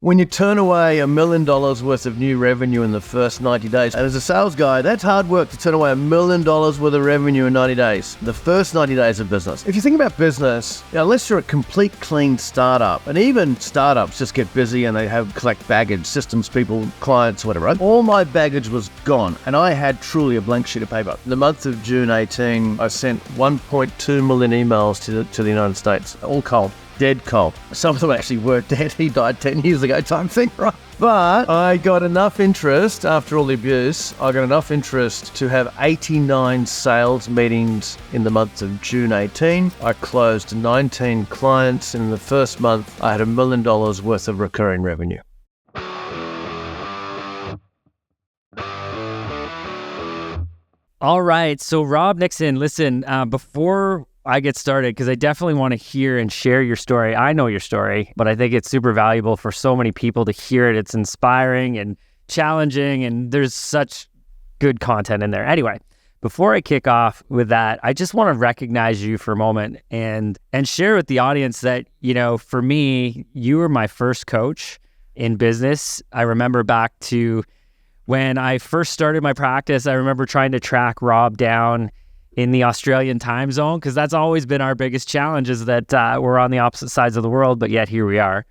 When you turn away $1 million worth of new revenue in the first 90 days, and as a sales guy, that's hard work to turn away $1 million worth of revenue in 90 days, the first 90 days of business. If you think about business, unless you're a complete clean startup, and even startups just get busy and they collect baggage, systems people, clients, whatever, right? All my baggage was gone, and I had truly a blank sheet of paper. In the month of June 18, I sent 1.2 million emails to the United States, all cold. Dead cold. Some of them actually were dead. He died 10 years ago type thing, right? But I got enough interest after all the abuse. I got enough interest to have 89 sales meetings in the month of June 18. I closed 19 clients. And in the first month, I had $1 million worth of recurring revenue. All right. So Rob Nixon, listen, before I get started, because I definitely want to hear and share your story. I know your story, but I think it's super valuable for so many people to hear it. It's inspiring and challenging, and there's such good content in there. Anyway, before I kick off with that, I just want to recognize you for a moment and share with the audience that, you know, for me, you were my first coach in business. I remember back to when I first started my practice. I remember trying to track Rob down in the Australian time zone, because that's always been our biggest challenge, is that we're on the opposite sides of the world, but yet here we are.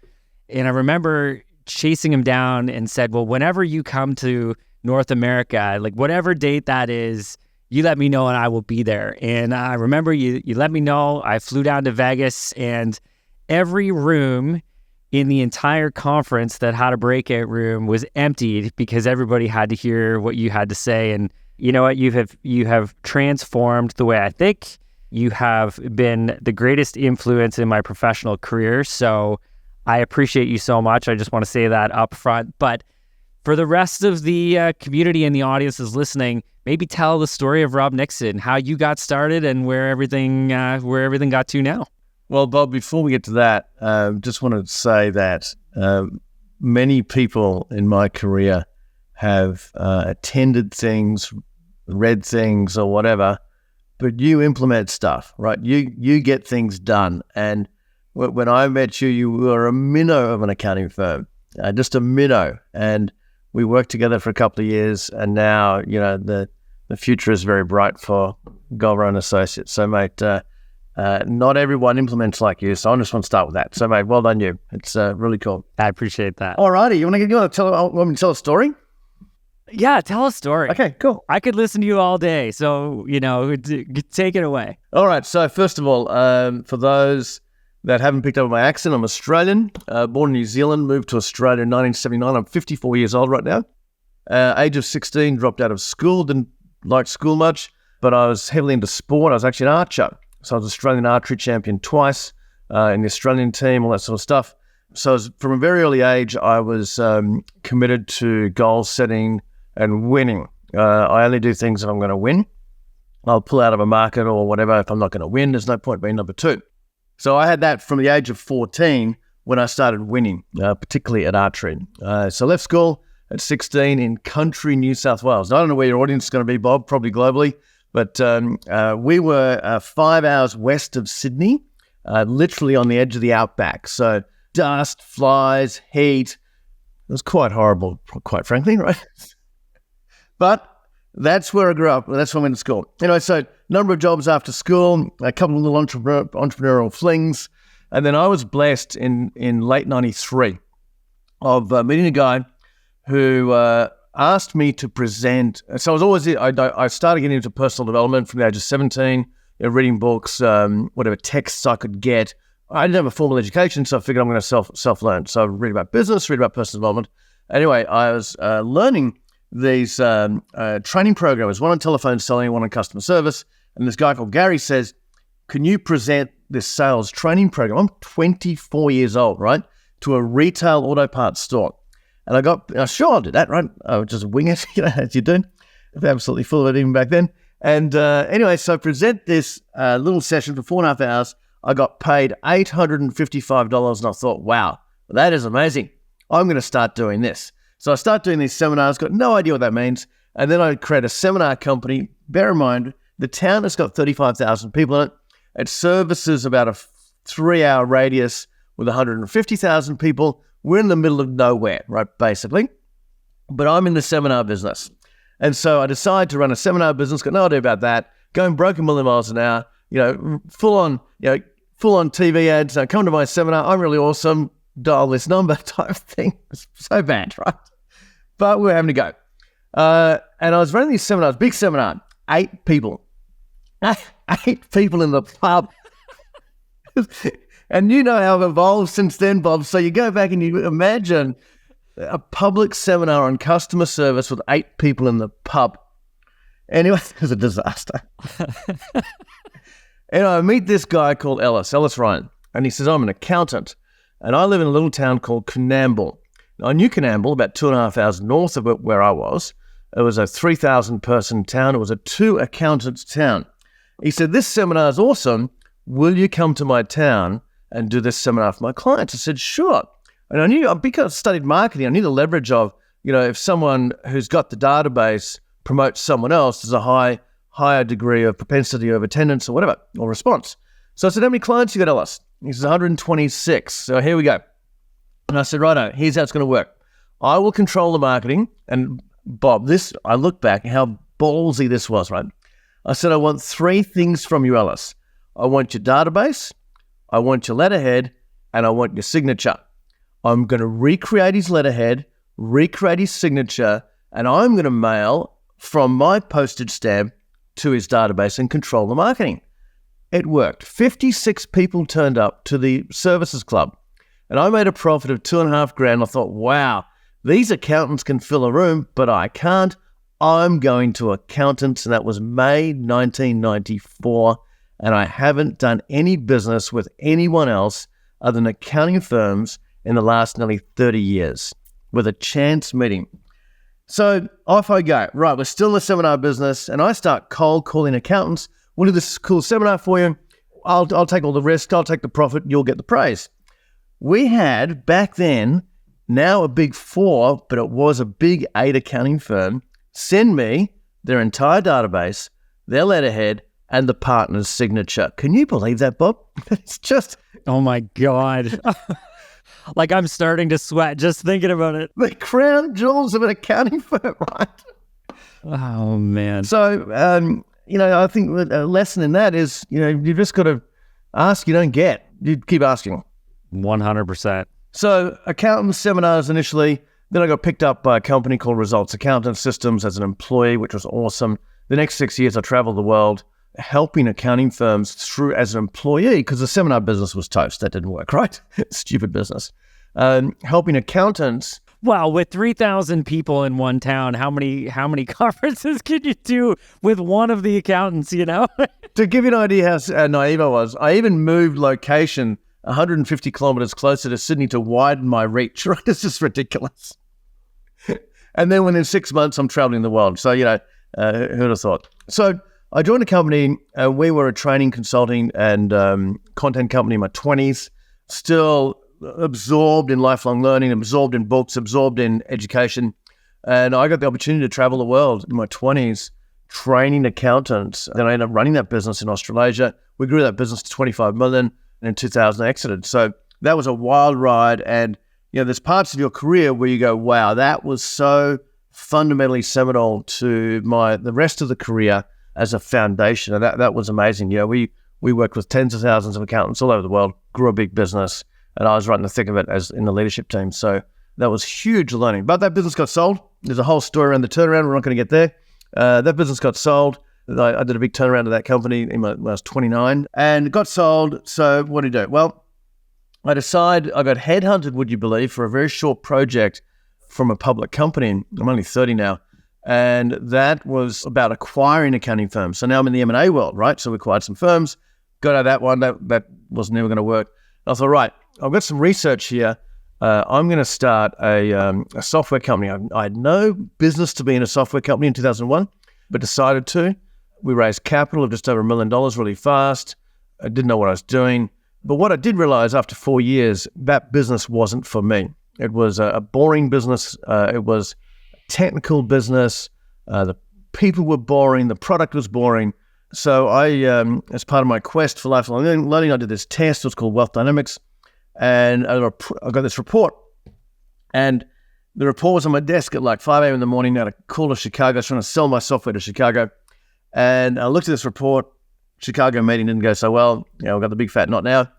And I remember chasing him down and said, well, whenever you come to North America, like whatever date that is, you let me know and I will be there. And I remember you let me know. I flew down to Vegas, and every room in the entire conference that had a breakout room was emptied because everybody had to hear what you had to say. And you know what? You have transformed the way I think. You have been the greatest influence in my professional career. So I appreciate you so much. I just want to say that up front. But for the rest of the community and the audience is listening, maybe tell the story of Rob Nixon, how you got started and where everything got to now. Well, Bob, before we get to that, just wanted to say that many people in my career have attended things, read things or whatever, but you implement stuff, right? You get things done. And when I met you, you were a minnow of an accounting firm, just a minnow. And we worked together for a couple of years, and now, you know, the future is very bright for Golver and Associates. So, mate, not everyone implements like you, so I just want to start with that. So, mate, well done you. It's really cool. I appreciate that. All righty. You want me to tell a story? Yeah, tell a story. Okay, cool. I could listen to you all day, so, you know, take it away. All right, so first of all, for those that haven't picked up on my accent, I'm Australian, born in New Zealand, moved to Australia in 1979. I'm 54 years old right now. Age of 16, dropped out of school, didn't like school much, but I was heavily into sport. I was actually an archer, so I was Australian archery champion twice in the Australian team, all that sort of stuff. So from a very early age, I was committed to goal setting and winning. I only do things if I'm going to win. I'll pull out of a market or whatever if I'm not going to win. There's no point being number two. So I had that from the age of 14 when I started winning, particularly at archery. So I left school at 16 in country New South Wales. Now, I don't know where your audience is going to be, Bob, probably globally, but we were 5 hours west of Sydney, literally on the edge of the outback. So dust, flies, heat. It was quite horrible, quite frankly, right? But that's where I grew up. That's where I went to school. Anyway, so number of jobs after school, a couple of little entrepreneurial flings. And then I was blessed in late 93 of meeting a guy who asked me to present. So I started getting into personal development from the age of 17, reading books, whatever texts I could get. I didn't have a formal education, so I figured I'm going to self-learn. So I read about business, read about personal development. Anyway, I was learning these training programs, one on telephone selling, one on customer service. And this guy called Gary says, can you present this sales training program? I'm 24 years old, right? To a retail auto parts store. And I got, sure, I'll do that, right? I would just wing it, as you do. I'm absolutely full of it even back then. And anyway, so I present this little session for 4.5 hours. I got paid $855. And I thought, wow, that is amazing. I'm going to start doing this. So I start doing these seminars, got no idea what that means. And then I create a seminar company. Bear in mind, the town has got 35,000 people in it. It services about a 3-hour radius with 150,000 people. We're in the middle of nowhere, right, basically. But I'm in the seminar business. And so I decided to run a seminar business, got no idea about that, going broke a million miles an hour, full on TV ads, come to my seminar, I'm really awesome, dial this number type thing. It's so bad, right? But we're having to go. And I was running these seminars, big seminar, 8 people. 8 people in the pub. And you know how I've evolved since then, Bob. So you go back and you imagine a public seminar on customer service with 8 people in the pub. Anyway, it was a disaster. And I meet this guy called Ellis Ryan. And he says, I'm an accountant. And I live in a little town called Coonamble. Now, I knew Coonamble, about 2,500 hours north of where I was. It was a 3,000 person town. It was a 2 accountants town. He said, this seminar is awesome. Will you come to my town and do this seminar for my clients? I said, sure. And I knew, because I studied marketing, I knew the leverage of, if someone who's got the database promotes someone else, there's a higher degree of propensity of attendance or whatever, or response. So I said, how many clients you got, Ellis? He says, 126. So here we go. And I said, righto, here's how it's going to work. I will control the marketing. And Bob, I look back at how ballsy this was, right? I said, I want 3 things from you, Ellis. I want your database, I want your letterhead, and I want your signature. I'm going to recreate his letterhead, recreate his signature, and I'm going to mail from my postage stamp to his database and control the marketing. It worked. 56 people turned up to the services club, and I made a profit of $2,500. I thought, wow, these accountants can fill a room, but I can't. I'm going to accountants, and that was May 1994. And I haven't done any business with anyone else other than accounting firms in the last nearly 30 years with a chance meeting. So off I go. Right, we're still in the seminar business, and I start cold calling accountants. We'll do this cool seminar for you. I'll take all the risk. I'll take the profit. You'll get the praise. We had, back then, now a big 4, but it was a big 8 accounting firm, send me their entire database, their letterhead, and the partner's signature. Can you believe that, Bob? It's just... Oh, my God. Like, I'm starting to sweat just thinking about it. The crown jewels of an accounting firm, right? Oh, man. So, I think a lesson in that is, you just got to ask, you don't get. You keep asking. 100%. So, accountant seminars initially. Then I got picked up by a company called Results Accountant Systems as an employee, which was awesome. The next 6 years, I traveled the world, helping accounting firms through as an employee, because the seminar business was toast. That didn't work, right? Stupid business. Helping accountants. Wow, with 3,000 people in one town, how many conferences could you do with one of the accountants, To give you an idea how naive I was, I even moved location 150 kilometers closer to Sydney to widen my reach, right? It's just ridiculous. And then within 6 months, I'm traveling the world. So, who'd have thought? So I joined a company. We were a training, consulting, and content company in my 20s, still absorbed in lifelong learning, absorbed in books, absorbed in education. And I got the opportunity to travel the world in my 20s, training accountants. Then I ended up running that business in Australasia. We grew that business to 25 million, and in 2000 I exited. So that was a wild ride. And, there's parts of your career where you go, wow, that was so fundamentally seminal to the rest of the career as a foundation. And that was amazing. We worked with tens of thousands of accountants all over the world, grew a big business, and I was right in the thick of it as in the leadership team. So that was huge learning. But that business got sold. There's a whole story around the turnaround. We're not going to get there. That business got sold. I did a big turnaround of that company when I was 29, and it got sold. So what did I do? Well, I got headhunted, would you believe, for a very short project from a public company. I'm only 30 now. And that was about acquiring accounting firms. So now I'm in the M&A world, right? So we acquired some firms, got out of that one. That was never going to work. I thought, right, I've got some research here. I'm going to start a software company. I had no business to be in a software company in 2001, but decided to. We raised capital of just over $1 million really fast. I didn't know what I was doing. But what I did realize after 4 years, that business wasn't for me. It was a boring business. It was a technical business. The people were boring. The product was boring. So I, as part of my quest for lifelong learning, I did this test. It was called Wealth Dynamics. And I got this report And the report was on my desk at like 5 a.m. in the morning. I had a call to Chicago, trying to sell my software to Chicago. And I looked at this report. Chicago meeting didn't go so well. We've got the big fat not now.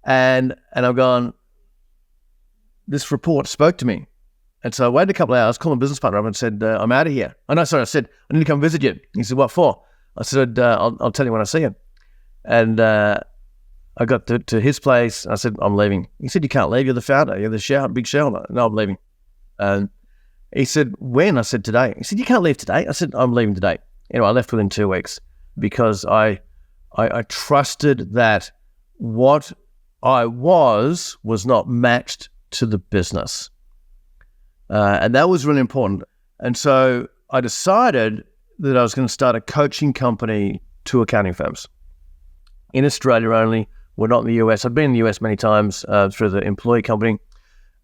And I've gone, this report spoke to me. And so I waited a couple of hours, called my business partner up and said, I'm out of here. Oh, no, sorry. I said, I need to come visit you. He said, what for? I said, I'll tell you when I see you. And I got to his place. I said, I'm leaving. He said, you can't leave. You're the founder. You're the big shareholder. No, I'm leaving. And he said, when? I said, today. He said, you can't leave today. I said, I'm leaving today. Anyway, I left within 2 weeks because I trusted that what I was not matched to the business. And that was really important. And so I decided that I was going to start a coaching company to accounting firms in Australia only. We're not in the US. I've been in the US many times through the employee company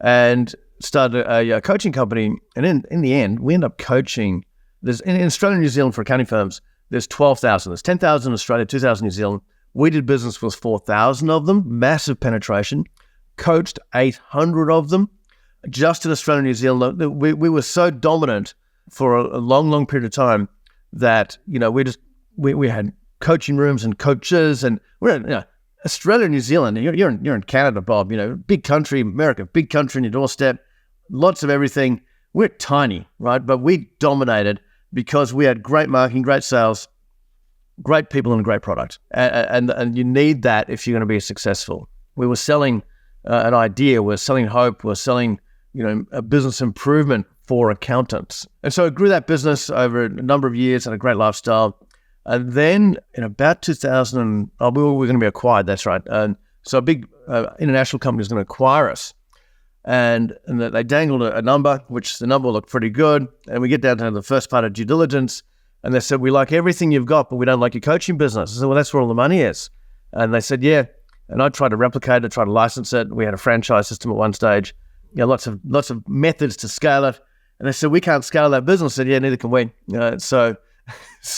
and started a coaching company. And in the end, we end up coaching. There's in Australia and New Zealand for accounting firms, there's 12,000. There's 10,000 in Australia, 2,000 in New Zealand. We did business with 4,000 of them, massive penetration, coached 800 of them. Just in Australia and New Zealand, we were so dominant for a long, long period of time that, we had coaching rooms and coaches, and we're in Australia and New Zealand. You're in Canada, Bob, big country, America, big country on your doorstep, lots of everything. We're tiny, right? But we dominated because we had great marketing, great sales, great people, and a great product. And you need that if you're going to be successful. We were selling an idea, we're selling hope, we're selling a business improvement for accountants. And so I grew that business over a number of years and a great lifestyle. And then in about 2000, we were going to be acquired, that's right. And so a big international company was going to acquire us. And they dangled a number, which the number looked pretty good. And we get down to the first part of due diligence. And they said, we like everything you've got, but we don't like your coaching business. I said, well, that's where all the money is. And they said, yeah. And I tried to replicate it, tried to license it. We had a franchise system at one stage. Lots of methods to scale it. And they said, we can't scale that business. I said, yeah, neither can we. So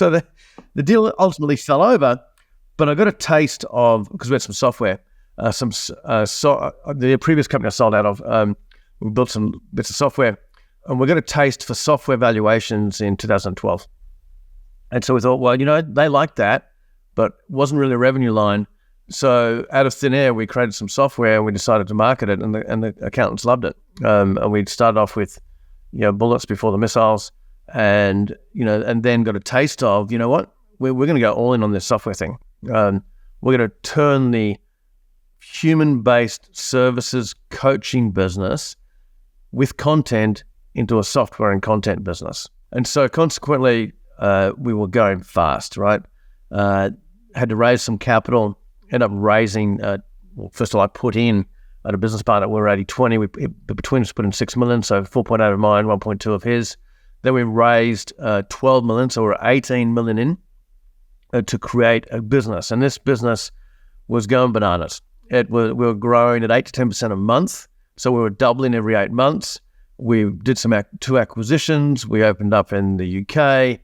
the deal ultimately fell over, but I got a taste of, because we had some software, the previous company I sold out of, we built some bits of software, and we got a taste for software valuations in 2012. And so we thought, well, they liked that, but it wasn't really a revenue line. So out of thin air, we created some software and we decided to market it, and the accountants loved it. And we started off with, bullets before the missiles, and then got a taste of, what, we're going to go all in on this software thing. We're going to turn the human-based services coaching business with content into a software and content business. And so consequently, we were going fast, right? Had to raise some capital. Ended up raising, first of all, I put in at a business partner, we were 80-20. Between us put in 6 million, so 4.8 of mine, 1.2 of his. Then we raised 12 million, so we're 18 million in to create a business. And this business was going bananas. We were growing at 8 to 10% a month, so we were doubling every 8 months. We did two acquisitions. We opened up in the UK,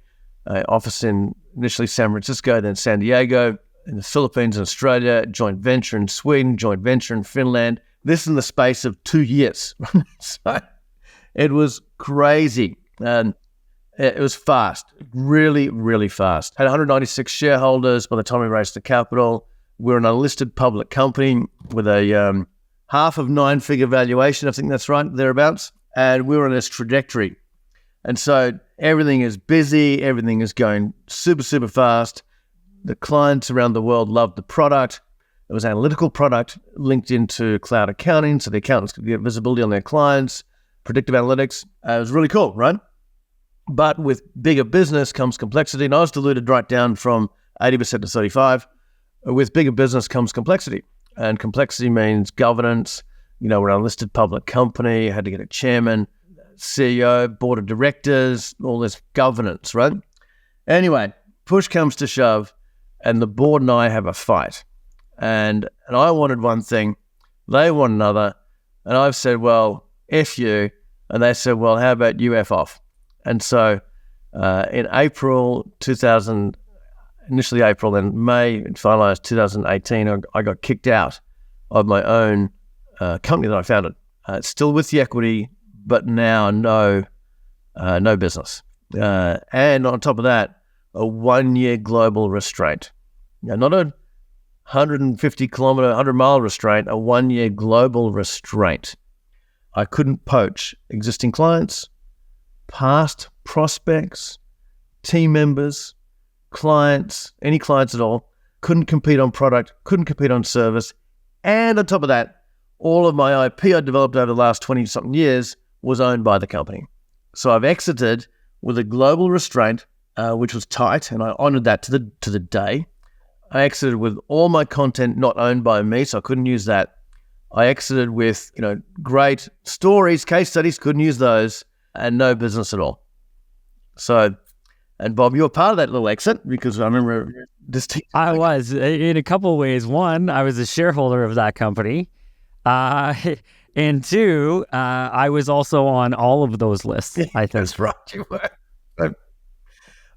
office in initially San Francisco, then San Diego, in the Philippines and Australia, joint venture in Sweden, joint venture in Finland. This in the space of 2 years. So it was crazy. And it was fast, really, really fast. Had 196 shareholders by the time we raised the capital. We're an unlisted public company with a half of 9-figure valuation. I think that's right, thereabouts. And we were on this trajectory. And so everything is busy. Everything is going super, super fast. The clients around the world loved the product. It was an analytical product linked into cloud accounting, so the accountants could get visibility on their clients, predictive analytics. It was really cool, right? But with bigger business comes complexity, and I was diluted right down from 80% to 35%. With bigger business comes complexity, and complexity means governance. We're an unlisted public company, had to get a chairman, CEO, board of directors, all this governance, right? Anyway, push comes to shove, and the board and I have a fight. And I wanted one thing, they want another, and I've said, well, F you, and they said, well, how about you F off? And so in April 2000, initially April, then May, finalized 2018, I got kicked out of my own company that I founded. It's still with the equity, but now no business. And on top of that, a 1-year global restraint. Now, not a 100-mile restraint, a 1-year global restraint. I couldn't poach existing clients, past prospects, team members, clients, any clients at all. Couldn't compete on product, couldn't compete on service. And on top of that, all of my IP I developed over the last 20-something years was owned by the company. So I've exited with a global restraint, which was tight, and I honored that to the day. I exited with all my content not owned by me, so I couldn't use that. I exited with, great stories, case studies, couldn't use those, and no business at all. So, and Bob, you were part of that little exit because I remember this. I was in a couple of ways. One, I was a shareholder of that company. And two, I was also on all of those lists, I think. That's right, you were.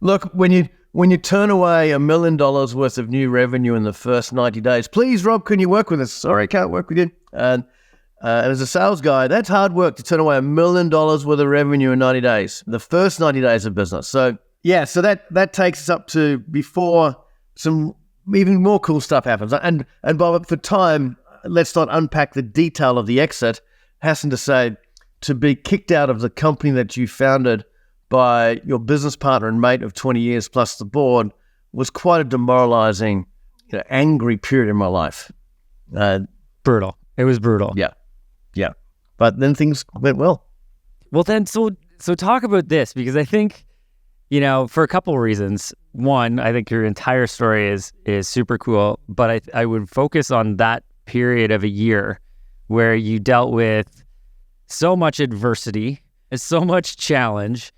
Look, when you turn away $1 million worth of new revenue in the first 90 days, please, Rob, can you work with us? Sorry, I can't work with you. And as a sales guy, that's hard work to turn away $1 million worth of revenue in 90 days, the first 90 days of business. So yeah, so that takes us up to before some even more cool stuff happens. And Bob, for time, let's not unpack the detail of the exit. Hasten to say, to be kicked out of the company that you founded by your business partner and mate of 20 years plus the board was quite a demoralizing, angry period in my life. Brutal. It was brutal. Yeah. But then things went well. Well, then, so talk about this, because I think, for a couple of reasons. One, I think your entire story is super cool, but I would focus on that period of a year where you dealt with so much adversity, so much challenge,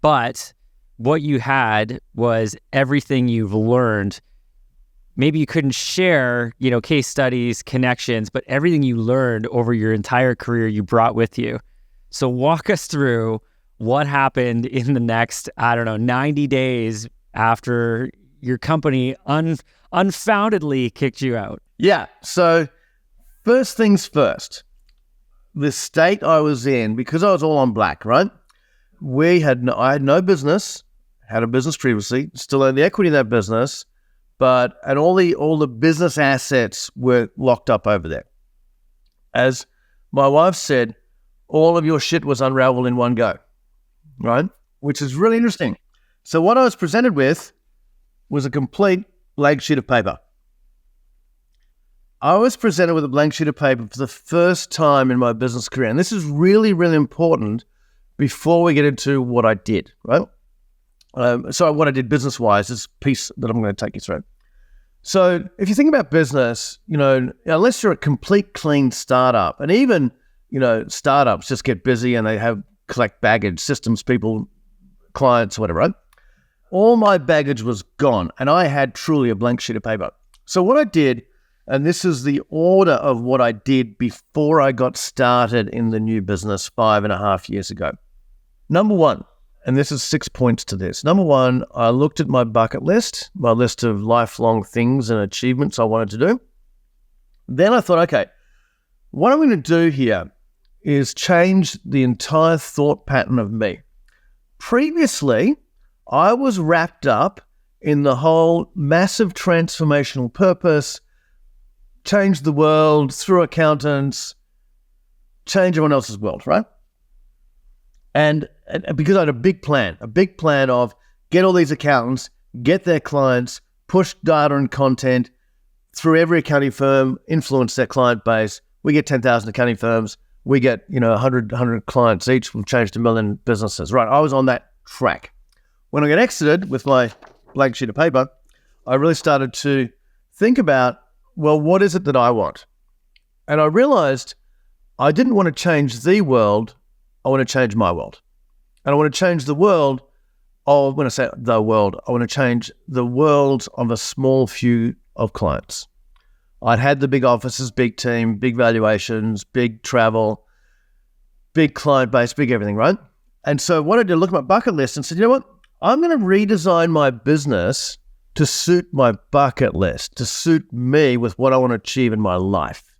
but what you had was everything you've learned. Maybe you couldn't share, case studies, connections, but everything you learned over your entire career you brought with you. So walk us through what happened in the next, 90 days after your company unfoundedly kicked you out. Yeah. So first things first, the state I was in, because I was all on black, right? I had no business, had a business previously, still owned the equity in that business, and all the business assets were locked up over there. As my wife said, all of your shit was unraveled in one go, right? Which is really interesting. So what I was presented with was a complete blank sheet of paper. I was presented with a blank sheet of paper for the first time in my business career. And this is really, really important before we get into what I did, right? So what I did business-wise is a piece that I'm going to take you through. So if you think about business, unless you're a complete clean startup, and even, startups just get busy and they collect baggage, systems, people, clients, whatever, right? All my baggage was gone, and I had truly a blank sheet of paper. So what I did, and this is the order of what I did before I got started in the new business 5.5 years ago. Number one, and this is 6 points to this. Number one, I looked at my bucket list, my list of lifelong things and achievements I wanted to do. Then I thought, okay, what I'm going to do here is change the entire thought pattern of me. Previously, I was wrapped up in the whole massive transformational purpose, change the world through accountants, change everyone else's world, right? And because I had a big plan of get all these accountants, get their clients, push data and content through every accounting firm, influence their client base. We get 10,000 accounting firms. We get, 100 clients each. We've changed 1 million businesses, right? I was on that track. When I got exited with my blank sheet of paper, I really started to think about, well, what is it that I want? And I realized I didn't want to change the world. I want to change my world. And I want to change the world of, when I say the world, I want to change the world of a small few of clients. I'd had the big offices, big team, big valuations, big travel, big client base, big everything, right? And so what I did, look at my bucket list and said, you know what? I'm going to redesign my business to suit my bucket list, to suit me with what I want to achieve in my life.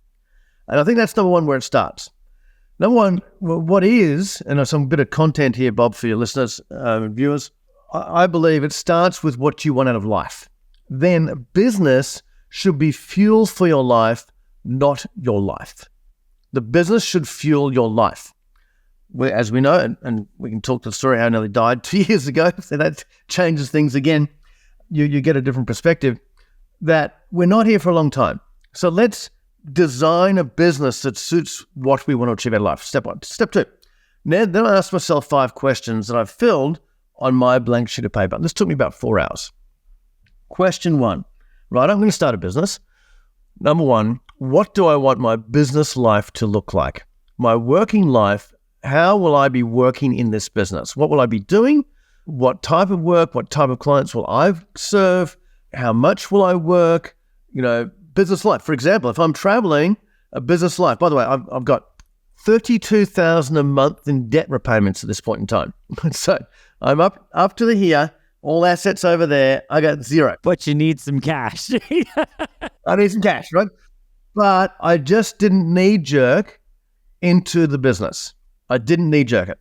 And I think that's number one where it starts. Number one, what is, and there's some bit of content here, Bob, for your listeners and viewers, I believe it starts with what you want out of life. Then business should be fuel for your life, not your life. The business should fuel your life. As we know, and we can talk to the story how I nearly died 2 years ago, so that changes things again. You get a different perspective that we're not here for a long time. So let's design a business that suits what we want to achieve in life. Step one. Step two. Then I asked myself 5 questions that I've filled on my blank sheet of paper. This took me about 4 hours. Question 1. Right, I'm going to start a business. Number 1, what do I want my business life to look like? My working life, how will I be working in this business? What will I be doing? What type of work? What type of clients will I serve? How much will I work? Business life. For example, if I'm traveling, a business life. By the way, I've got $32,000 a month in debt repayments at this point in time. So I'm up to the here, all assets over there. I got 0. But you need some cash. I need some cash, right? But I just didn't knee-jerk into the business. I didn't knee-jerk it.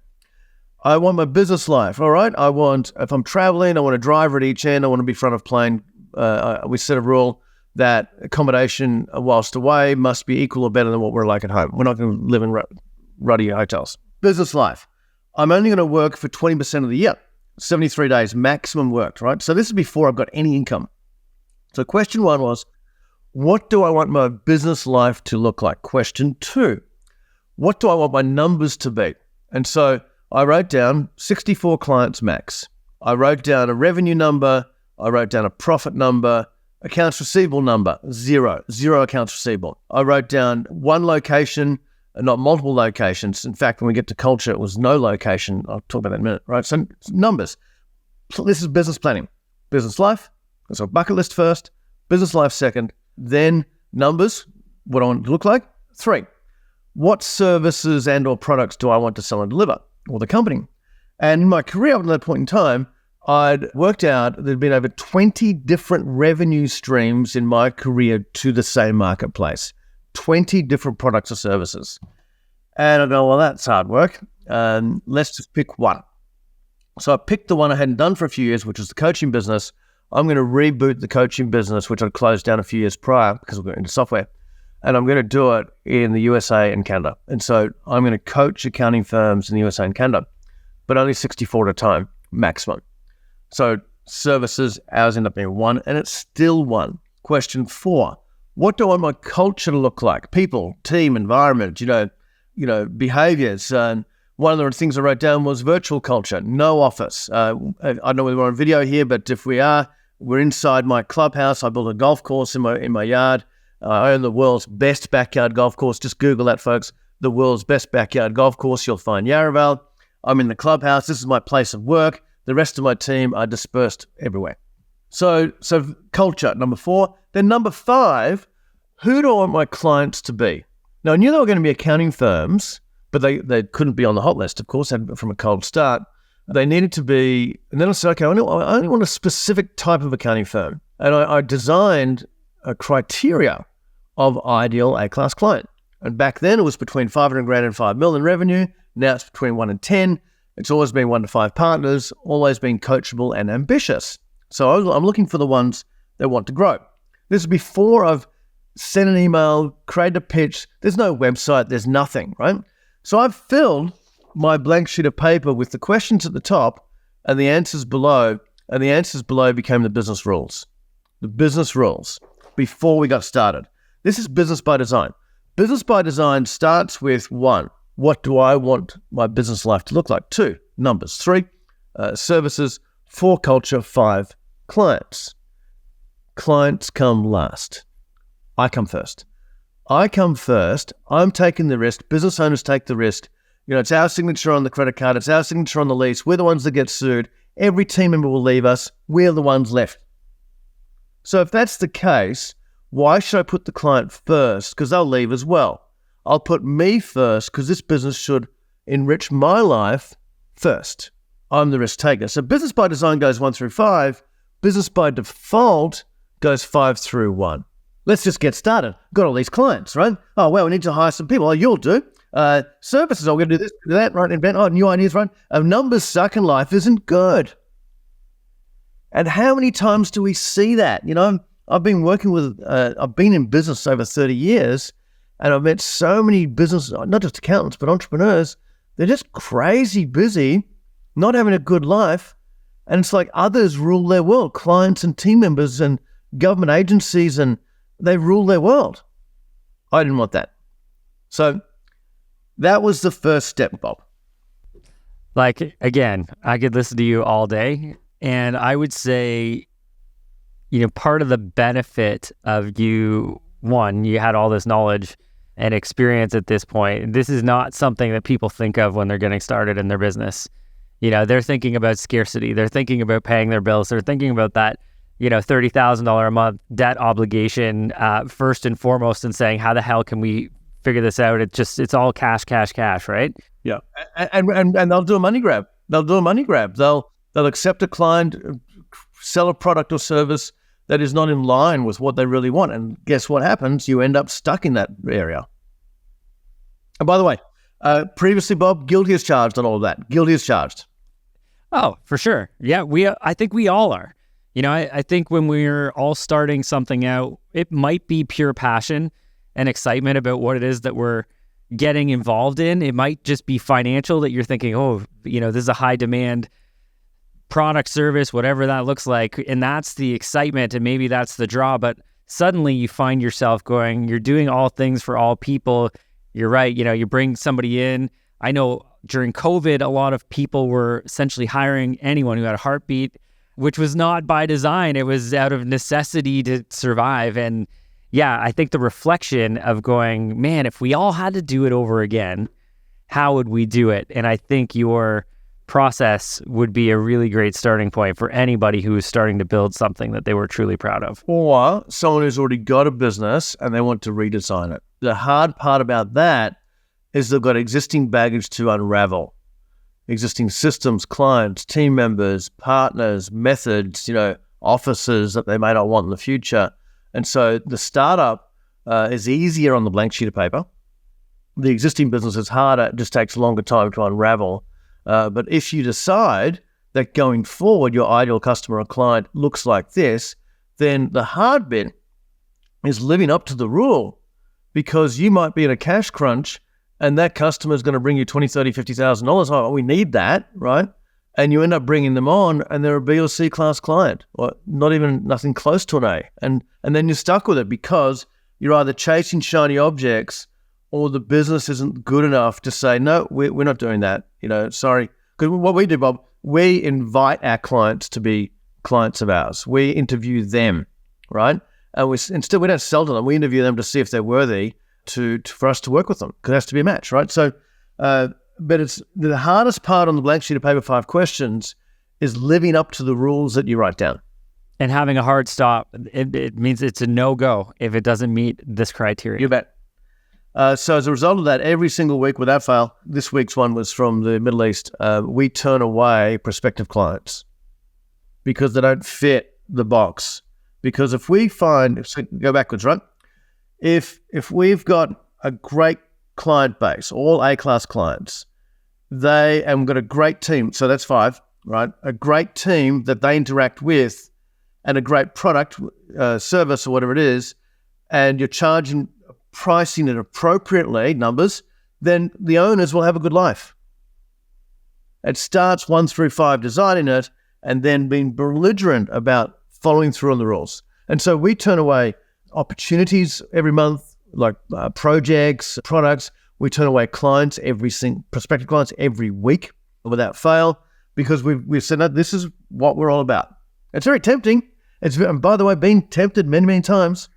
I want my business life, all right? If I'm traveling, I want a driver at each end. I want to be front of plane. We set a rule that accommodation whilst away must be equal or better than what we're like at home. We're not going to live in ruddy hotels. Business life. I'm only going to work for 20% of the year. 73 days maximum worked, right? So this is before I've got any income. So question 1 was, what do I want my business life to look like? Question 2, what do I want my numbers to be? And so I wrote down 64 clients max. I wrote down a revenue number. I wrote down a profit number. Accounts receivable number, 0 accounts receivable. I wrote down 1 location, not multiple locations. In fact, when we get to culture, it was no location. I'll talk about that in a minute, right? So numbers. So this is business planning. Business life, so bucket list first, business life second, then numbers, what I want it to look like. 3, what services and or products do I want to sell and deliver, or the company? And in my career up to that point in time, I'd worked out there'd been over 20 different revenue streams in my career to the same marketplace, 20 different products or services. And I go, well, that's hard work. Let's just pick one. So I picked the one I hadn't done for a few years, which was the coaching business. I'm going to reboot the coaching business, which I'd closed down a few years prior because we got into software. And I'm going to do it in the USA and Canada. And so I'm going to coach accounting firms in the USA and Canada, but only 64 at a time, maximum. So services, ours end up being 1, and it's still 1. Question 4, what do I want my culture to look like? People, team, environment, behaviors. And one of the things I wrote down was virtual culture, no office. I don't know whether we're on video here, but if we are, we're inside my clubhouse. I built a golf course in my yard. I own the world's best backyard golf course. Just Google that, folks. The world's best backyard golf course. You'll find Yarravale. I'm in the clubhouse. This is my place of work. The rest of my team are dispersed everywhere. So culture, number 4. Then number 5, who do I want my clients to be? Now, I knew they were going to be accounting firms, but they couldn't be on the hot list, of course, from a cold start. They needed to be, and then I said, okay, I only want a specific type of accounting firm. And I designed a criteria of ideal A-class client. And back then it was between 500 grand and 5 million in revenue. Now it's between 1 and 10. It's always been 1 to 5 partners, always been coachable and ambitious. So I'm looking for the ones that want to grow. This is before I've sent an email, created a pitch. There's no website, there's nothing, right? So I've filled my blank sheet of paper with the questions at the top and the answers below, and the answers below became the business rules. The business rules before we got started. This is business by design. Business by design starts with 1, what do I want my business life to look like? 2, numbers. 3, services. 4, culture. 5, clients. Clients come last. I come first. I'm taking the risk. Business owners take the risk. It's our signature on the credit card. It's our signature on the lease. We're the ones that get sued. Every team member will leave us. We're the ones left. So if that's the case, why should I put the client first? Because they'll leave as well. I'll put me first because this business should enrich my life first. I'm the risk taker. So business by design goes 1 through 5. Business by default goes 5 through 1. Let's just get started. Got all these clients, right? Oh, well, we need to hire some people. Oh, you'll do. Services, I'm going to do this, do that, right? Invent new ideas, right? Numbers suck and life isn't good. And how many times do we see that? I've been in business over 30 years, and I've met so many business, not just accountants, but entrepreneurs. They're just crazy busy, not having a good life. And it's like others rule their world, clients and team members and government agencies, and they rule their world. I didn't want that. So that was the first step, Bob. Like, again, I could listen to you all day. And I would say, part of the benefit of you, one, you had all this knowledge and experience at this point. This is not something that people think of when they're getting started in their business. They're thinking about scarcity. They're thinking about paying their bills. They're thinking about that, $30,000 a month debt obligation first and foremost, and saying, how the hell can we figure this out? It's all cash, right? Yeah. And they'll do a money grab. They'll accept a client, sell a product or service that is not in line with what they really want. And guess what happens? You end up stuck in that area. And by the way, previously, Bob, guilty as charged on all of that. Guilty as charged. Oh, for sure. Yeah, I think we all are. I think when we're all starting something out, it might be pure passion and excitement about what it is that we're getting involved in. It might just be financial, that you're thinking, this is a high demand product, service, whatever that looks like. And that's the excitement, and maybe that's the draw. But suddenly you find yourself going, you're doing all things for all people. You're right. You bring somebody in. I know during COVID, a lot of people were essentially hiring anyone who had a heartbeat, which was not by design. It was out of necessity to survive. And yeah, I think the reflection of going, man, if we all had to do it over again, how would we do it? And I think your process would be a really great starting point for anybody who is starting to build something that they were truly proud of. Or someone who's already got a business and they want to redesign it. The hard part about that is they've got existing baggage to unravel. Existing systems, clients, team members, partners, methods, offices that they may not want in the future. And so the startup is easier on the blank sheet of paper. The existing business is harder. It just takes a longer time to unravel. But if you decide that going forward, your ideal customer or client looks like this, then the hard bit is living up to the rule, because you might be in a cash crunch and that customer is going to bring you $20,000, $30,000, $50,000. Oh, we need that, right? And you end up bringing them on and they're a B or C class client, or nothing close to an A. And then you're stuck with it because you're either chasing shiny objects or the business isn't good enough to say, no, we're not doing that. Sorry. Because what we do, Bob, we invite our clients to be clients of ours. We interview them, right? And we don't sell to them. We interview them to see if they're worthy for us to work with them, because it has to be a match, right? So, but it's the hardest part on the blank sheet of paper, 5 questions, is living up to the rules that you write down. And having a hard stop, it means it's a no-go if it doesn't meet this criteria. You bet. So as a result of that, every single week without fail, this week's one was from the Middle East, we turn away prospective clients because they don't fit the box. Because if we go backwards, right? If we've got a great client base, all A-class clients, and we've got a great team, so that's 5, right? A great team that they interact with, and a great product, service, or whatever it is, and you're pricing it appropriately, numbers, then the owners will have a good life. It starts 1 through 5 designing it, and then being belligerent about following through on the rules. And so we turn away opportunities every month, like projects, products. We turn away prospective clients every week without fail, because we've said, no, this is what we're all about. It's very tempting. And by the way, been tempted many, many times.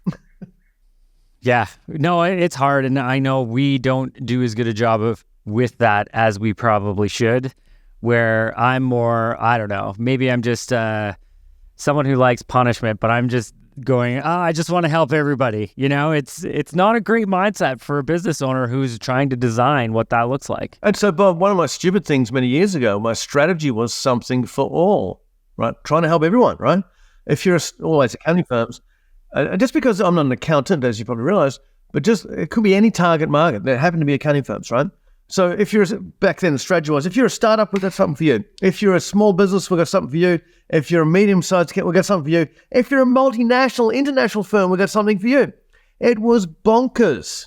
Yeah, no, it's hard. And I know we don't do as good a job with that as we probably should, where I'm more, I don't know, maybe I'm just someone who likes punishment, but I'm just going, I just want to help everybody. It's not a great mindset for a business owner who's trying to design what that looks like. And so, Bob, one of my stupid things many years ago, my strategy was something for all, right? Trying to help everyone, right? If you're always accounting firms, just because I'm not an accountant, as you probably realize, but just it could be any target market that happened to be accounting firms, right? So if you're, back then the strategy was, if you're a startup, we've got something for you. If you're a small business, we've got something for you. If you're a medium-sized, we've got something for you. If you're a multinational, international firm, we've got something for you. It was bonkers.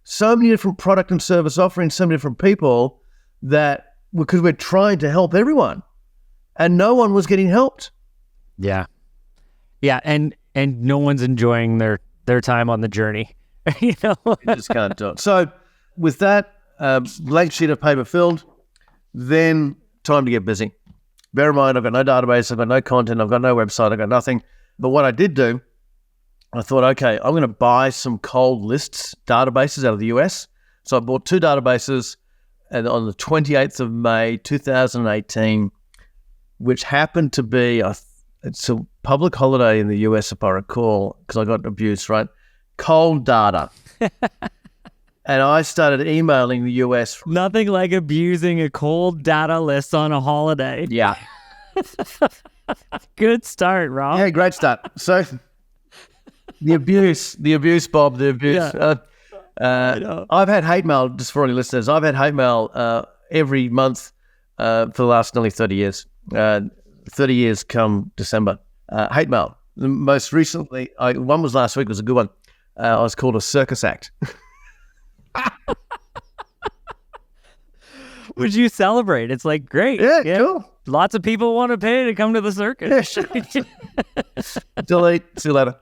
So many different product and service offerings, so many different people that, because we're trying to help everyone and no one was getting helped. Yeah. Yeah. And no one's enjoying their time on the journey. You know, you just can't do it. So with that, blank sheet of paper filled, then time to get busy. Bear in mind, I've got no database, I've got no content, I've got no website, I've got nothing. But what I did do, I thought, okay, I'm going to buy some cold lists databases out of the US. So I bought 2 databases, and on the 28th of May, 2018, which happened to be, it's a public holiday in the US, if I recall, because I got abused, right? Cold data. And I started emailing the US. Nothing like abusing a cold data list on a holiday. Yeah. Good start, Rob. Yeah, great start. So the abuse, Bob, the abuse. Yeah. I've had hate mail, just for any listeners, I've had hate mail every month for the last nearly 30 years. 30 years come December. Hate mail. Most recently, one was last week, was a good one. I was called a circus act. Would you celebrate? It's like, great. Yeah, cool. Lots of people want to pay to come to the circus. Yeah. Delete. See you later.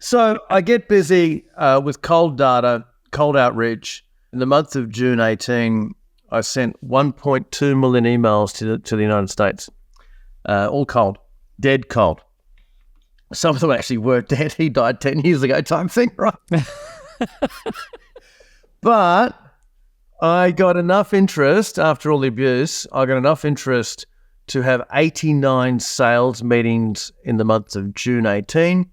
So I get busy with cold data, cold outreach. In the month of June 18, I sent 1.2 million emails to the United States. All cold. Dead cold. Some of them actually were dead. He died 10 years ago type thing, right? But I got enough interest after all the abuse. I got enough interest to have 89 sales meetings in the month of June 18.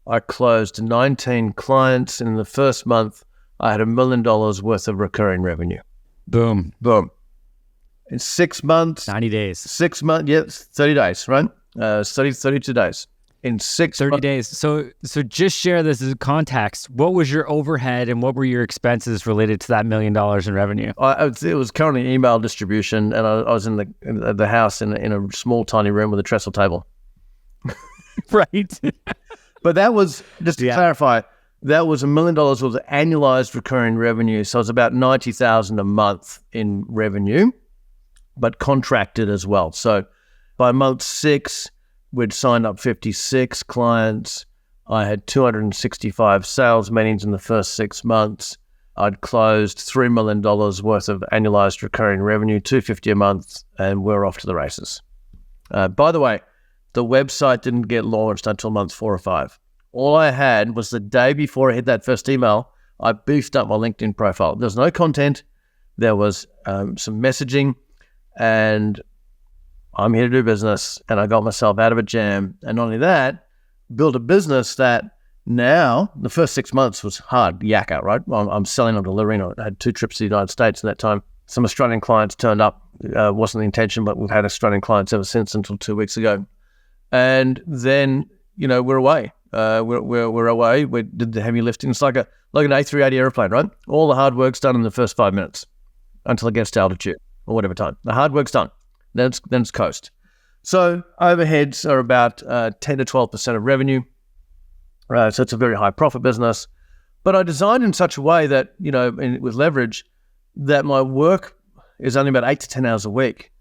I closed 19 clients, and in the first month, I had $1 million worth of recurring revenue. Boom. Boom. In 6 months. 90 days. 6 months, yes, 30 days, right? 32 days. In 30 days. So just share this as context. What was your overhead and what were your expenses related to that $1 million in revenue? It was currently email distribution, and I was in the house in a small, tiny room with a trestle table. Right. But that was, just to clarify, that was $1 million worth of annualized recurring revenue. So it's about $90,000 a month in revenue, but contracted as well. So by month 6, we'd signed up 56 clients. I had 265 sales meetings in the first 6 months. I'd closed $3 million worth of annualized recurring revenue, $250 a month, and we're off to the races. By the way, the website didn't get launched until month 4 or 5. All I had was the day before I hit that first email, I beefed up my LinkedIn profile. There was no content. There was some messaging, and I'm here to do business, and I got myself out of a jam. And not only that, built a business that now, the first 6 months was hard yakka, right? I'm selling, I'm delivering. I had 2 trips to the United States in that time. Some Australian clients turned up. Wasn't the intention, but we've had Australian clients ever since until 2 weeks ago. And then, we're away. We're away. We did the heavy lifting. It's like an A380 airplane, right? All the hard work's done in the first 5 minutes until it gets to altitude or whatever time. The hard work's done. Then it's coast. So overheads are about 10 to 12% of revenue. So it's a very high profit business. But I designed in such a way that, with leverage, that my work is only about 8 to 10 hours a week.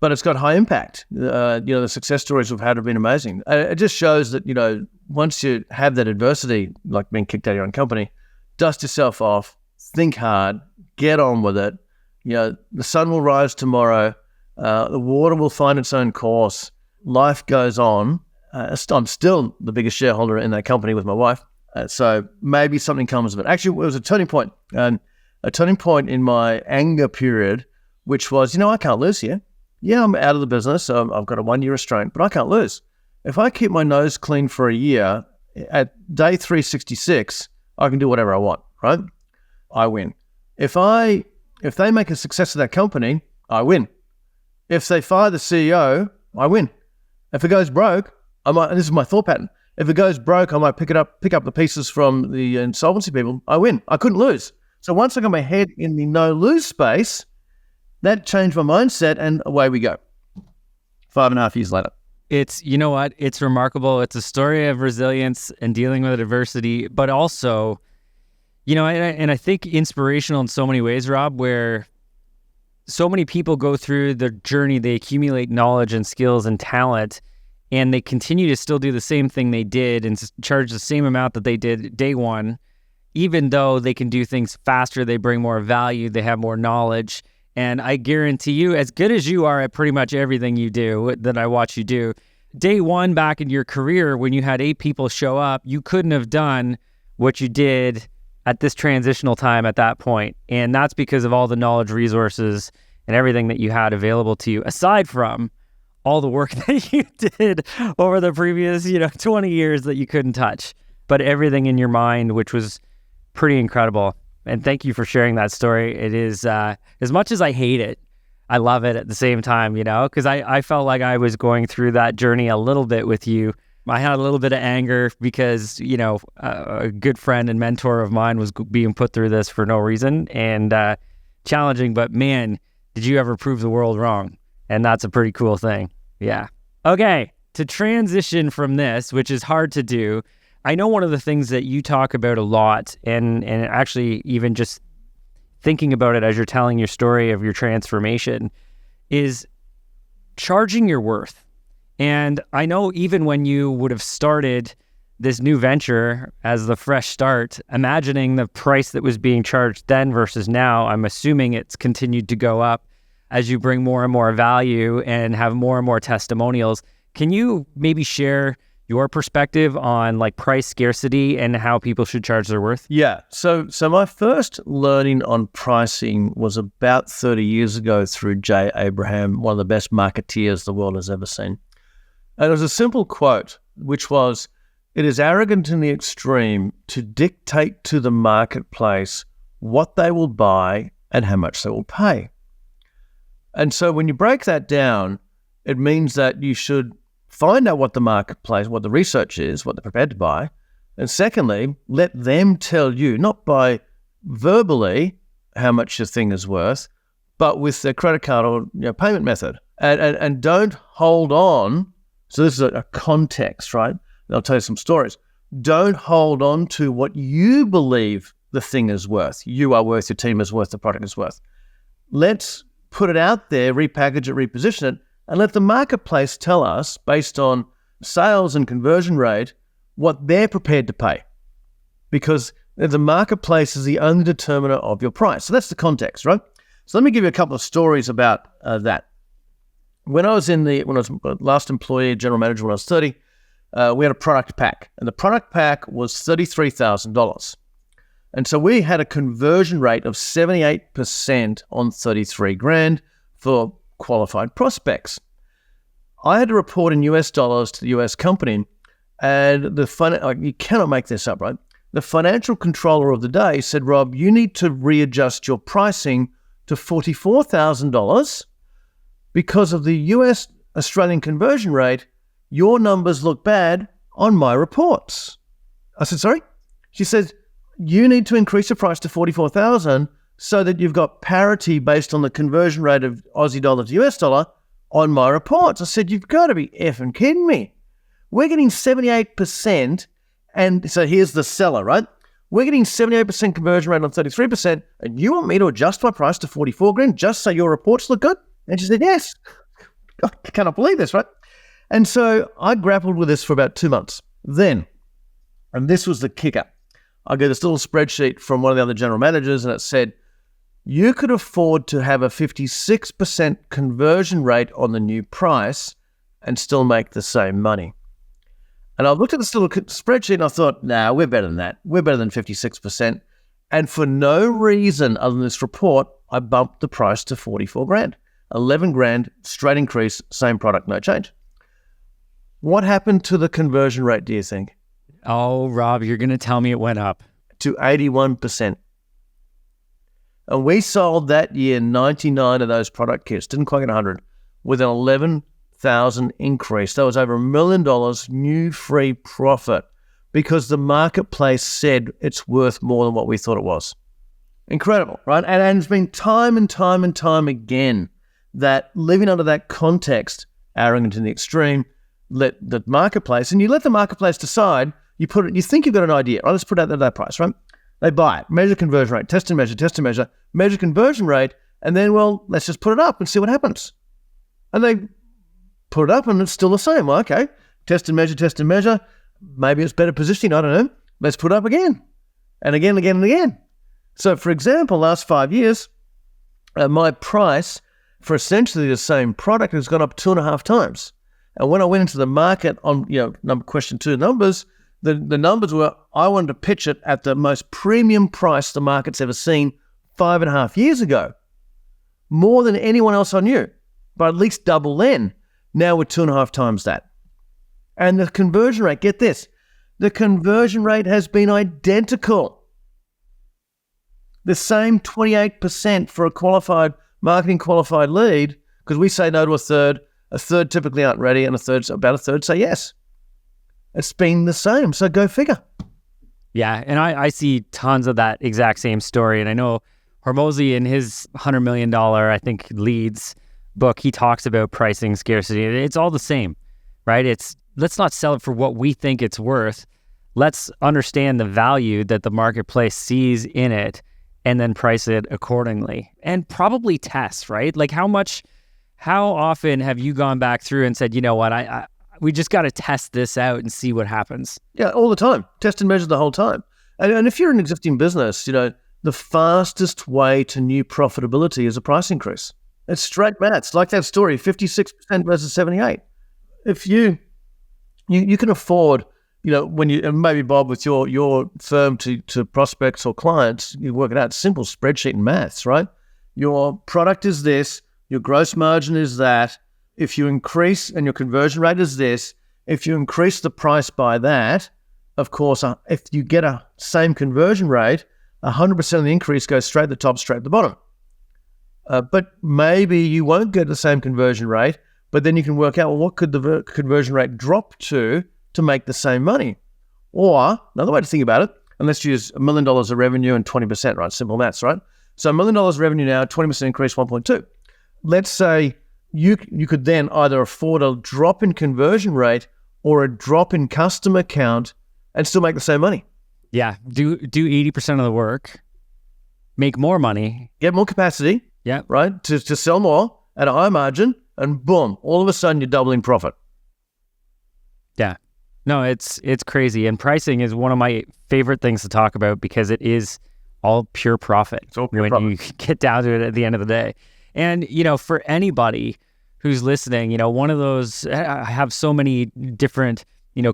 But it's got high impact. The success stories we've had have been amazing. It just shows that, once you have that adversity, like being kicked out of your own company, dust yourself off, think hard, get on with it. The sun will rise tomorrow. The water will find its own course. Life goes on. I'm still the biggest shareholder in that company with my wife. So maybe something comes of it. Actually, it was a turning point. A turning point in my anger period, which was, I can't lose here. Yeah, I'm out of the business. I've got a 1-year restraint, but I can't lose. If I keep my nose clean for a year, at day 366, I can do whatever I want, right? I win. If they make a success of that company, I win. If they fire the CEO, I win. If it goes broke, this is my thought pattern. If it goes broke, I might pick up the pieces from the insolvency people. I win. I couldn't lose. So once I got my head in the no-lose space, that changed my mindset, and away we go. 5.5 years later. You know what? It's remarkable. It's a story of resilience and dealing with adversity, but also, and I think inspirational in so many ways, Rob, where so many people go through the journey, they accumulate knowledge and skills and talent, and they continue to still do the same thing they did and charge the same amount that they did day one, even though they can do things faster, they bring more value, they have more knowledge. And I guarantee you, as good as you are at pretty much everything you do that I watch you do, day one back in your career, when you had 8 people show up, you couldn't have done what you did at this transitional time at that point. And that's because of all the knowledge, resources, and everything that you had available to you, aside from all the work that you did over the previous, 20 years that you couldn't touch, but everything in your mind, which was pretty incredible. And thank you for sharing that story. It is, as much as I hate it, I love it at the same time, because I felt like I was going through that journey a little bit with you. I had a little bit of anger because, a good friend and mentor of mine was being put through this for no reason, and challenging, but man, did you ever prove the world wrong? And that's a pretty cool thing. Yeah. Okay. To transition from this, which is hard to do, I know one of the things that you talk about a lot, and actually even just thinking about it as you're telling your story of your transformation, is charging your worth. And I know even when you would have started this new venture as the fresh start, imagining the price that was being charged then versus now, I'm assuming it's continued to go up as you bring more and more value and have more and more testimonials. Can you maybe share your perspective on like price scarcity and how people should charge their worth? Yeah. So my first learning on pricing was about 30 years ago through Jay Abraham, one of the best marketeers the world has ever seen. And it was a simple quote, which was, "It is arrogant in the extreme to dictate to the marketplace what they will buy and how much they will pay." And so when you break that down, it means that you should find out what the marketplace, what the research is, what they're prepared to buy. And secondly, let them tell you, not by verbally how much your thing is worth, but with their credit card or payment method. And don't hold on. So this is a context, right? And I'll tell you some stories. Don't hold on to what you believe the thing is worth. You are worth, your team is worth, the product is worth. Let's put it out there, repackage it, reposition it, and let the marketplace tell us, based on sales and conversion rate, what they're prepared to pay. Because the marketplace is the only determiner of your price. So that's the context, right? So let me give you a couple of stories about that. When I was last employee, general manager, when I was 30, we had a product pack, and the product pack was $33,000. And so we had a conversion rate of 78% on 33 grand for qualified prospects. I had to report in US dollars to the US company, and you cannot make this up, right? The financial controller of the day said, "Rob, you need to readjust your pricing to $44,000 because of the US Australian conversion rate. Your numbers look bad on my reports." I said, "Sorry?" She said, "You need to increase the price to $44,000 so that you've got parity based on the conversion rate of Aussie dollar to US dollar on my reports." I said, "You've got to be effing kidding me. We're getting 78%, and so here's the seller, right? We're getting 78% conversion rate on 33%, and you want me to adjust my price to 44 grand just so your reports look good?" And she said, "Yes." I cannot believe this, right? And so I grappled with this for about 2 months. Then, and this was the kicker, I got this little spreadsheet from one of the other general managers, and it said, you could afford to have a 56% conversion rate on the new price and still make the same money. And I looked at this little spreadsheet and I thought, nah, we're better than that. We're better than 56%. And for no reason other than this report, I bumped the price to 44 grand. 11 grand, straight increase, same product, no change. What happened to the conversion rate, do you think? Oh, Rob, you're going to tell me it went up. To 81%. And we sold that year 99 of those product kits, didn't quite get 100, with an $100,000 increase. That was over $1 million new free profit because the marketplace said it's worth more than what we thought it was. Incredible, right? And it's been time and time and time again that living under that context, arrogant in the extreme, let the marketplace, and you let the marketplace decide, you think you've got an idea, right? Let's put out that price, right? They buy it, measure conversion rate, test and measure, measure conversion rate, and then, well, let's just put it up and see what happens. And they put it up and it's still the same. Well, okay, test and measure. Maybe it's better positioning, I don't know. Let's put it up again and again and again and again. So, for example, last 5 years, my price for essentially the same product has gone up 2.5 times. And when I went into the market on, question 2 numbers, the numbers were, I wanted to pitch it at the most premium price the market's ever seen 5.5 years ago. More than anyone else I knew, but at least double then. Now we're 2.5 times that. And the conversion rate, get this, the conversion rate has been identical. The same 28% for a marketing qualified lead, because we say no to a third typically aren't ready, and about a third say yes. It's been the same, so go figure. Yeah, and I see tons of that exact same story, and I know Hormozi in his $100 million, I think, leads book, he talks about pricing scarcity. It's all the same, right? Let's not sell it for what we think it's worth. Let's understand the value that the marketplace sees in it and then price it accordingly. And probably test, right? Like how often have you gone back through and said, you know what, we just got to test this out and see what happens? Yeah, all the time. Test and measure the whole time. And if you're an existing business, the fastest way to new profitability is a price increase. It's straight maths, like that story, 56% versus 78. If you can afford, when you, and maybe Bob, with your firm to prospects or clients, you work it out, simple spreadsheet and maths, right? Your product is this, your gross margin is that. If you increase, and your conversion rate is this, if you increase the price by that, of course, if you get a same conversion rate, 100% of the increase goes straight to the top, straight to the bottom. But maybe you won't get the same conversion rate, but then you can work out, well, what could the conversion rate drop to make the same money? Or another way to think about it, and let's use $1 million of revenue and 20%, right? Simple maths, right? So $1 million of revenue now, 20% increase, 1.2. Let's say you could then either afford a drop in conversion rate or a drop in customer count and still make the same money. Yeah, do 80% of the work, make more money, get more capacity, yeah, right, to sell more at a high margin, and boom, all of a sudden you're doubling profit. Yeah, no, it's crazy, and pricing is one of my favorite things to talk about because it is all pure profit. It's all pure profit. You get down to it at the end of the day. And for anybody who's listening, one of those, I have so many different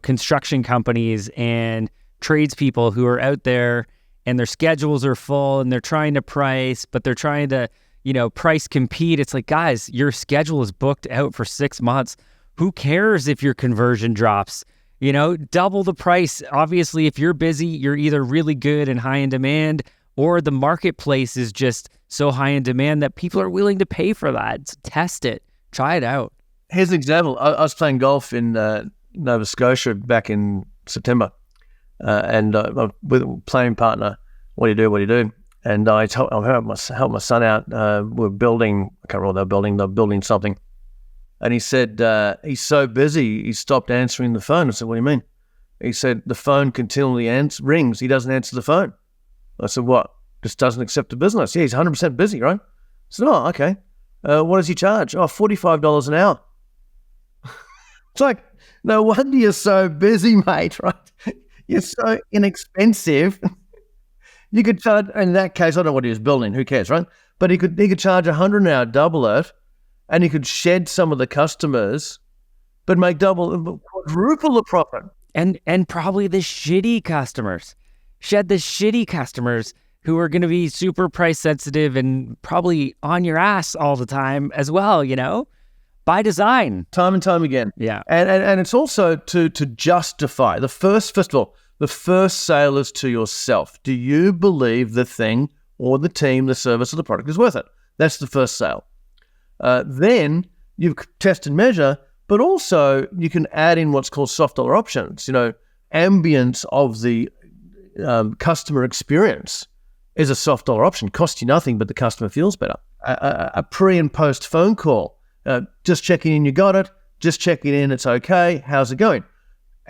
construction companies and tradespeople who are out there and their schedules are full and they're trying to price, but they're trying to, price compete. It's like, guys, your schedule is booked out for 6 months. Who cares if your conversion drops? Double the price. Obviously, if you're busy, you're either really good and high in demand, or the marketplace is just so high in demand that people are willing to pay for that. Test it. Try it out. Here's an example. I was playing golf in Nova Scotia back in September. And with a playing partner, what do you do? And I helped my son out. We're building, I can't remember what they're building something. And he said, he's so busy, he stopped answering the phone. I said, what do you mean? He said, the phone continually rings. He doesn't answer the phone. I said, what? Just doesn't accept the business. Yeah, he's 100% busy, right? I said, oh, okay. What does he charge? Oh, $45 an hour. It's like, no wonder you're so busy, mate, right? You're so inexpensive. You could charge, in that case, I don't know what he was building, who cares, right? But he could charge $100 an hour, double it, and he could shed some of the customers, but make quadruple the profit. And probably the shitty customers. Shed the shitty customers who are going to be super price sensitive and probably on your ass all the time as well, by design. Time and time again. Yeah. And it's also to justify. First of all, the first sale is to yourself. Do you believe the thing or the team, the service or the product is worth it? That's the first sale. Then you test and measure, But also you can add in what's called soft dollar options. Ambience of the customer experience is a soft dollar option. Costs you nothing, but the customer feels better. A pre and post phone call, just checking in, you got it. Just checking in, it's okay. How's it going?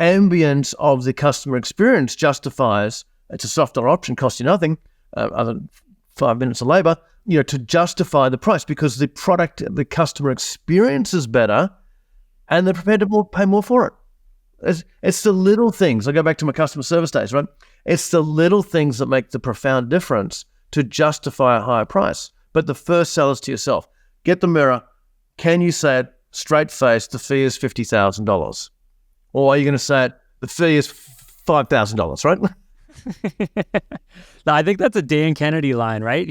Ambience of the customer experience justifies, it's a soft dollar option, costs you nothing, other than 5 minutes of labor, to justify the price, because the product, the customer experience is better and they're prepared to pay more for it. It's the little things. I go back to my customer service days, right? It's the little things that make the profound difference to justify a higher price. But the first sell is to yourself. Get the mirror. Can you say it straight face, the fee is $50,000? Or are you going to say it, the fee is $5,000, right? No, I think that's a Dan Kennedy line, right?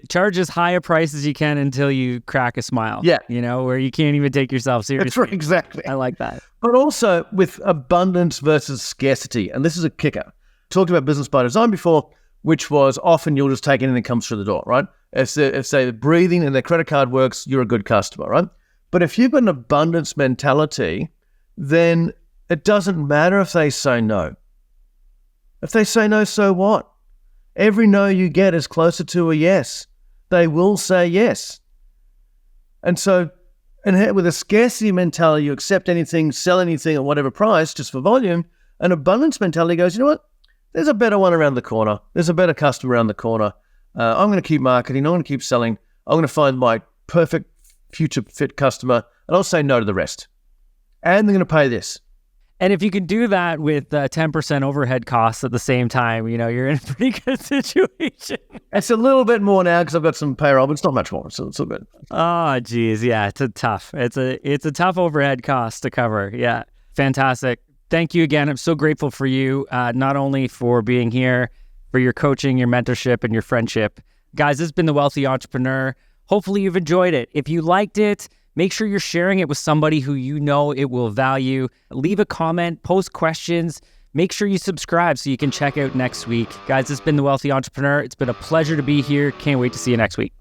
Charge as high a price as you can until you crack a smile. Yeah. Where you can't even take yourself seriously. That's right, exactly. I like that. But also with abundance versus scarcity, and this is a kicker. Talked about business by design before, which was often you'll just take anything that comes through the door, right? If they're breathing and their credit card works, you're a good customer, right? But if you've got an abundance mentality, then it doesn't matter if they say no. If they say no, so what? Every no you get is closer to a yes. They will say yes. And so, with a scarcity mentality, you accept anything, sell anything at whatever price just for volume. An abundance mentality goes, you know what? There's a better one around the corner. There's a better customer around the corner. I'm going to keep marketing. I'm going to keep selling. I'm going to find my perfect future fit customer, and I'll say no to the rest. And they're going to pay this. And if you can do that with 10% overhead costs at the same time, you're in a pretty good situation. It's a little bit more now because I've got some payroll, but it's not much more. So it's all good. Oh, geez. Yeah, it's a tough overhead cost to cover. Yeah, fantastic. Thank you again. I'm so grateful for you, not only for being here, for your coaching, your mentorship, and your friendship. Guys, this has been The Wealthy Entrepreneur. Hopefully you've enjoyed it. If you liked it, make sure you're sharing it with somebody who you know it will value. Leave a comment, post questions. Make sure you subscribe so you can check out next week. Guys, this has been The Wealthy Entrepreneur. It's been a pleasure to be here. Can't wait to see you next week.